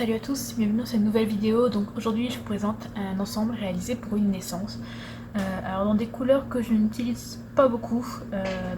Salut à tous, bienvenue dans cette nouvelle vidéo. Donc aujourd'hui je vous présente un ensemble réalisé pour une naissance. Alors dans des couleurs que je n'utilise pas beaucoup,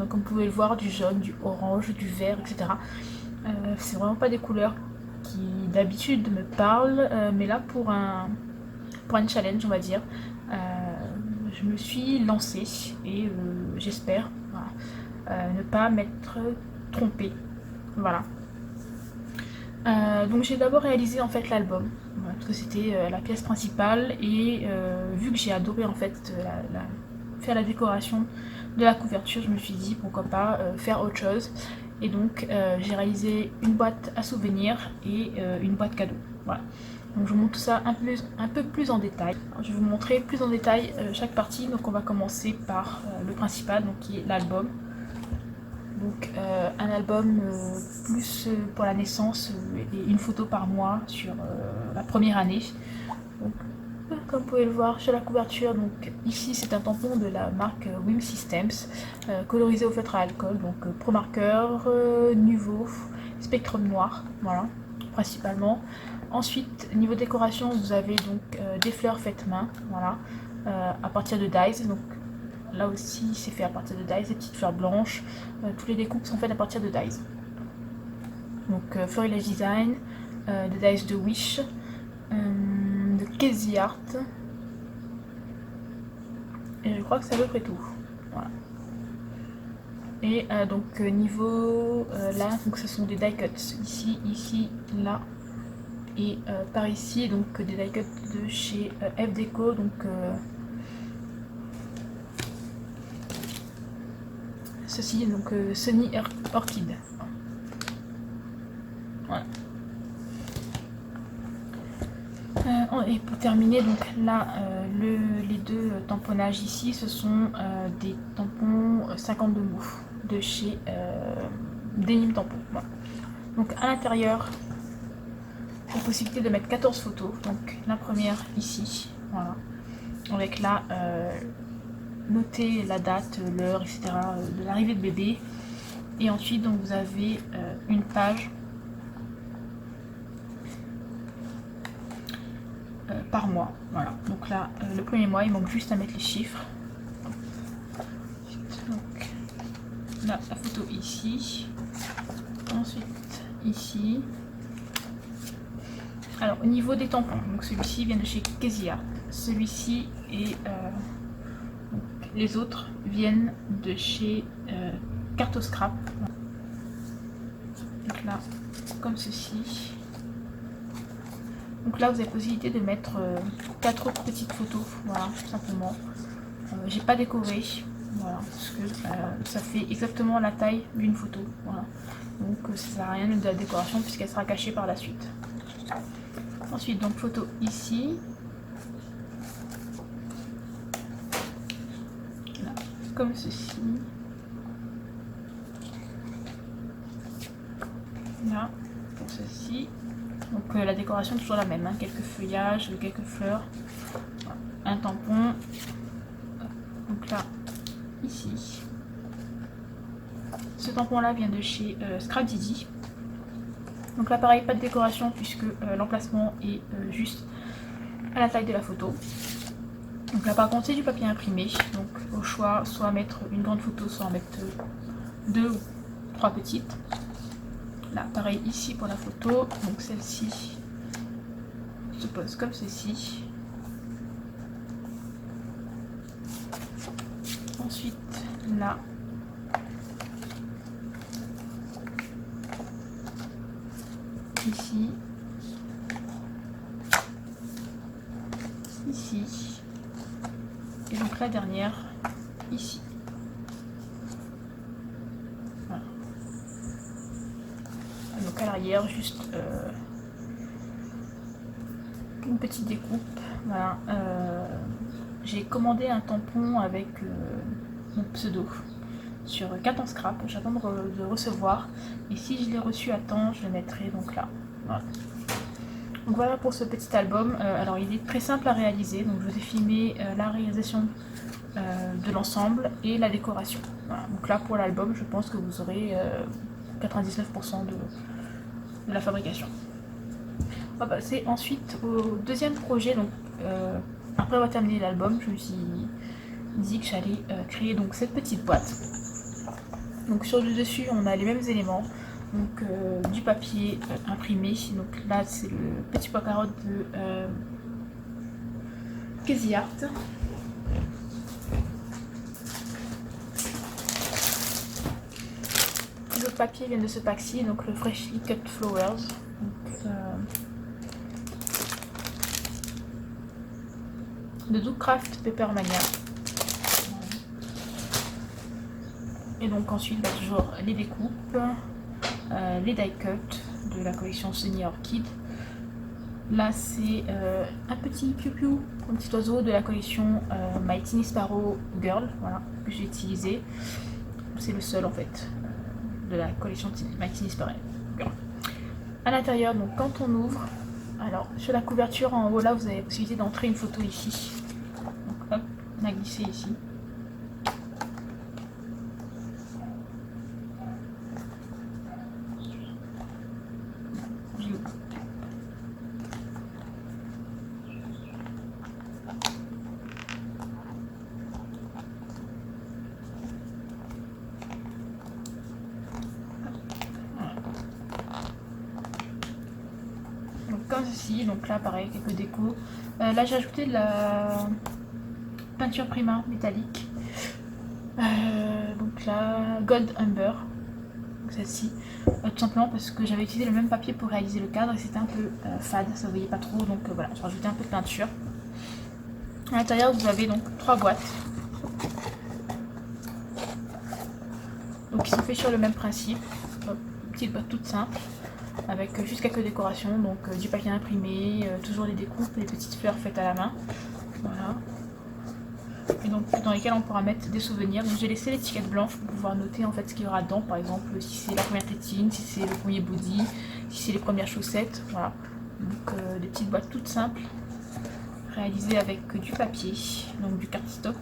donc comme vous pouvez le voir, du jaune, du orange, du vert, etc. C'est vraiment pas des couleurs qui d'habitude me parlent, mais là pour un challenge on va dire, je me suis lancée et j'espère ne pas m'être trompée. Voilà. Donc j'ai d'abord réalisé en fait l'album, parce que c'était la pièce principale et vu que j'ai adoré en fait faire la décoration de la couverture, je me suis dit pourquoi pas faire autre chose. Et donc j'ai réalisé une boîte à souvenirs et une boîte cadeau. Voilà. Donc je vous montre tout ça un peu plus en détail. Alors, je vais vous montrer plus en détail chaque partie. Donc on va commencer par le principal, donc qui est l'album. Donc un album plus pour la naissance et une photo par mois sur la première année. Donc, comme vous pouvez le voir sur la couverture, donc ici c'est un tampon de la marque Wim Systems, colorisé au feutre à alcool, donc Pro Marker, Nuvo, Spectrum noir, voilà, principalement. Ensuite, niveau décoration, vous avez donc des fleurs faites main, voilà, à partir de dies, donc là aussi c'est fait à partir de dies, des petites fleurs blanches, toutes les découpes sont faites à partir de dies. Donc Florilège Design, de dies de Wish, de Casey Art, et je crois que c'est à peu près tout. Voilà. Et donc niveau là, donc ce sont des die cuts ici, ici, là et par ici, donc des die cuts de chez F Deco, donc ceci donc Sunny Orchid. Voilà. Et pour terminer, donc là, les deux tamponnages ici, ce sont des tampons 52 mous de chez Denim Tampon. Voilà. Donc à l'intérieur, la possibilité de mettre 14 photos. Donc la première ici, voilà, avec là noter la date, l'heure, etc. De l'arrivée de bébé. Et ensuite, donc vous avez une page par mois. Voilà. Donc là, le premier mois, il manque juste à mettre les chiffres. Donc là, la photo ici. Ensuite, ici. Alors, au niveau des tampons, donc celui-ci vient de chez Casey Art. Celui-ci et les autres viennent de chez Cartoscrap. Donc là, comme ceci. Donc là, vous avez la possibilité de mettre 4 autres petites photos, voilà, tout simplement. J'ai pas décoré, voilà, parce que ça fait exactement la taille d'une photo, voilà. Donc ça sert à rien de la décoration puisqu'elle sera cachée par la suite. Ensuite, donc photo ici. Là, comme ceci. Là, pour ceci. Donc la décoration est toujours la même, hein, quelques feuillages, quelques fleurs, un tampon. Donc là, ici. Ce tampon là vient de chez Scrap Didi. Donc là pareil, pas de décoration puisque l'emplacement est juste à la taille de la photo. Donc là par contre c'est du papier imprimé, donc au choix soit mettre une grande photo, soit en mettre 2 ou 3 petites. Là pareil ici pour la photo, donc celle-ci se pose comme ceci. Ensuite là, ici, ici, et donc la dernière ici. Voilà. Donc à l'arrière, juste une petite découpe. Voilà. J'ai commandé un tampon avec mon pseudo sur Carton Scrap. J'attends de recevoir. Et si je l'ai reçu à temps, je le mettrai donc là. Voilà. Donc voilà pour ce petit album. Alors il est très simple à réaliser. Donc je vous ai filmé la réalisation de l'ensemble et la décoration. Voilà. Donc là pour l'album, je pense que vous aurez 99% de la fabrication. va passer ensuite au deuxième projet. Donc après avoir terminé l'album, je me suis dit que j'allais créer donc cette petite boîte. Donc sur le dessus on a les mêmes éléments, donc du papier imprimé. Donc là c'est le petit pois carotte de Crazy Art. Les autres papiers viennent de ce pack-ci, donc le Freshly Cut Flowers. Donc, de Doocraft Papermania. Et donc ensuite bah, toujours les découpes, les die cut de la collection Sunny Orchid. Là c'est un petit piou-piou, un petit oiseau de la collection My Tiny Sparrow Girl, voilà, que j'ai utilisé. C'est le seul en fait de la collection My Tiny Sparrow Girl. À l'intérieur, donc quand on ouvre, alors sur la couverture en haut là vous avez la possibilité d'entrer une photo ici. Donc hop, on a glissé ici. Comme ceci, donc là pareil, quelques décos. Là j'ai ajouté de la peinture Prima métallique. Donc là, Gold Umber, celle-ci. Tout simplement parce que j'avais utilisé le même papier pour réaliser le cadre et c'était un peu fade, ça ne voyait pas trop, donc voilà, j'ai rajouté un peu de peinture. À l'intérieur vous avez donc 3 boîtes. Donc ils sont faits sur le même principe. Hop, petite boîte toute simple, avec juste quelques décorations, donc du papier imprimé, toujours les découpes, les petites fleurs faites à la main. Voilà. Et donc dans lesquelles on pourra mettre des souvenirs. Donc j'ai laissé l'étiquette blanche pour pouvoir noter en fait ce qu'il y aura dedans, par exemple si c'est la première tétine, si c'est le premier body, si c'est les premières chaussettes, voilà. Donc des petites boîtes toutes simples, réalisées avec du papier, donc du cardstock.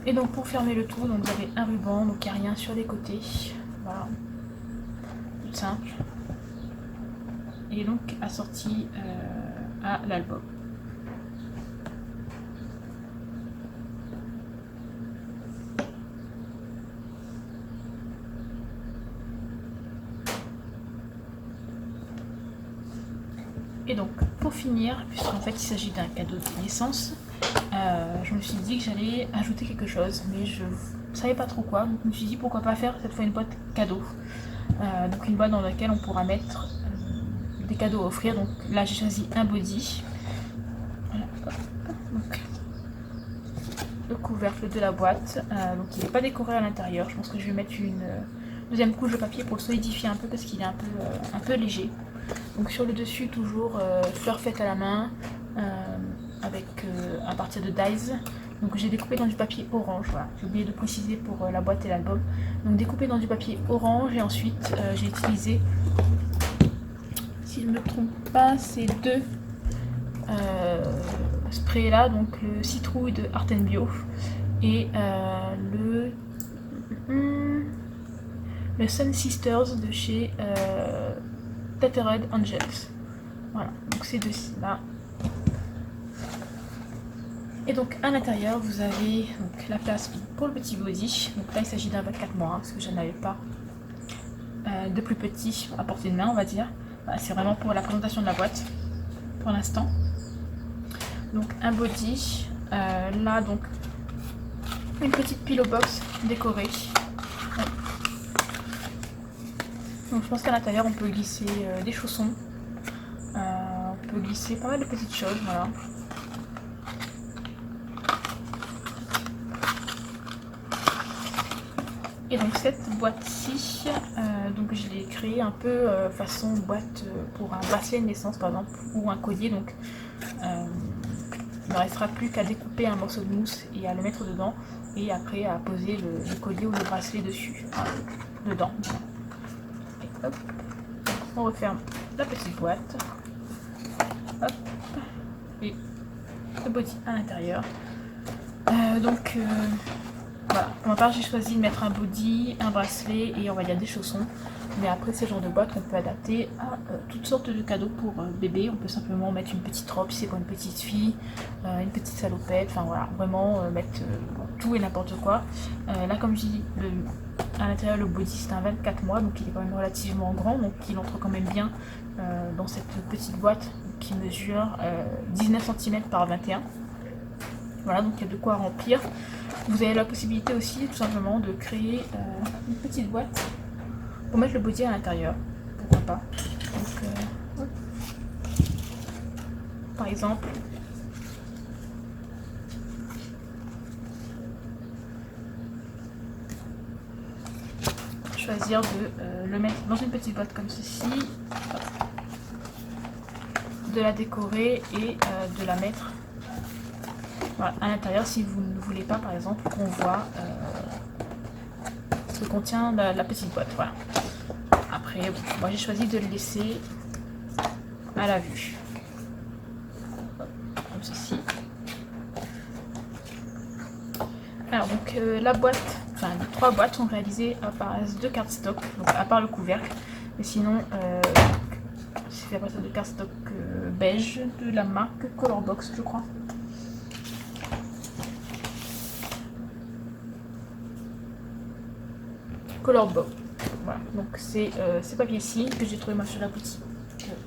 Et donc pour fermer le tout, donc vous avez un ruban, donc il n'y a rien sur les côtés, voilà, tout simple, et donc assorti à l'album. Et donc pour finir, puisqu'en fait il s'agit d'un cadeau de naissance, je me suis dit que j'allais ajouter quelque chose, mais je savais pas trop quoi, donc je me suis dit pourquoi pas faire cette fois une boîte cadeau. Donc une boîte dans laquelle on pourra mettre des cadeaux à offrir. Donc là j'ai choisi un body. Voilà. Donc, le couvercle de la boîte, donc il n'est pas décoré à l'intérieur. Je pense que je vais mettre une deuxième couche de papier pour le solidifier un peu parce qu'il est un peu léger. Donc sur le dessus toujours fleurs faites à la main, avec à partir de dies. Donc j'ai découpé dans du papier orange, voilà. J'ai oublié de préciser pour la boîte et l'album. Donc découpé dans du papier orange et ensuite j'ai utilisé, si je ne me trompe pas, ces deux sprays là, donc le citrouille de Art & Bio et le Sun Sisters de chez Tethered Angels. Voilà, donc ces deux-ci là. Et donc à l'intérieur vous avez donc la place pour le petit body. Donc là il s'agit d'un 24 mois, hein, parce que je n'avais pas de plus petit à portée de main, on va dire. Voilà, c'est vraiment pour la présentation de la boîte pour l'instant. Donc un body, là donc une petite pillow box décorée. Ouais. Donc je pense qu'à l'intérieur on peut glisser des chaussons, on peut glisser pas mal de petites choses, voilà. Et donc cette boîte-ci, donc je l'ai créée un peu façon boîte pour un bracelet de naissance par exemple, ou un collier. Donc il ne restera plus qu'à découper un morceau de mousse et à le mettre dedans, et après à poser le collier ou le bracelet dessus, dedans. Et hop, on referme la petite boîte. Hop. et le body à l'intérieur. Voilà, pour ma part j'ai choisi de mettre un body, un bracelet et on va dire des chaussons. Mais après c'est le genre de boîte qu'on peut adapter à toutes sortes de cadeaux pour bébé. On peut simplement mettre une petite robe si c'est pour une petite fille, une petite salopette, enfin voilà, vraiment mettre tout et n'importe quoi. Là comme je dis, à l'intérieur le body c'est un 24 mois, donc il est quand même relativement grand, donc il entre quand même bien dans cette petite boîte qui mesure 19 cm par 21. Voilà, donc il y a de quoi remplir. Vous avez la possibilité aussi tout simplement de créer une petite boîte pour mettre le body à l'intérieur, pourquoi pas. Donc, par exemple, choisir de le mettre dans une petite boîte comme ceci, de la décorer et de la mettre voilà, à l'intérieur si vous ne voulez pas par exemple qu'on voit ce que contient la petite boîte. Voilà. Après, bon, moi j'ai choisi de le laisser à la vue. Comme ceci. Alors donc la boîte, enfin les 3 boîtes sont réalisées à base de cardstock, donc à part le couvercle. Mais sinon c'est fait à partir de cardstock beige de la marque Colorbox je crois. Colorbox. Voilà, donc c'est ces papiers-ci que j'ai trouvé moi sur la boutique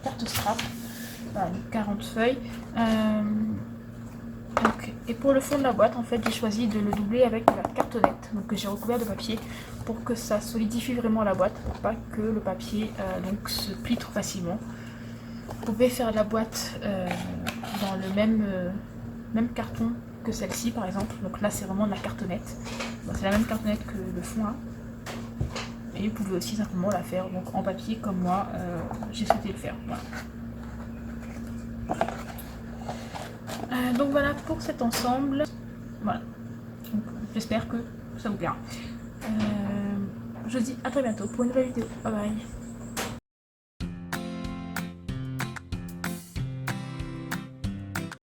carte strap. Voilà, 40 feuilles. Donc, et pour le fond de la boîte, en fait, j'ai choisi de le doubler avec de la cartonnette, donc que j'ai recouvert de papier pour que ça solidifie vraiment la boîte, pour pas que le papier donc se plie trop facilement. Vous pouvez faire la boîte dans le même carton que celle-ci par exemple. Donc là c'est vraiment de la cartonnette. Bon, c'est la même cartonnette que le fond là. Et vous pouvez aussi simplement la faire donc en papier comme moi j'ai souhaité le faire. Voilà. Donc voilà pour cet ensemble. Voilà. J'espère que ça vous plaira. Je vous dis à très bientôt pour une nouvelle vidéo. Bye bye.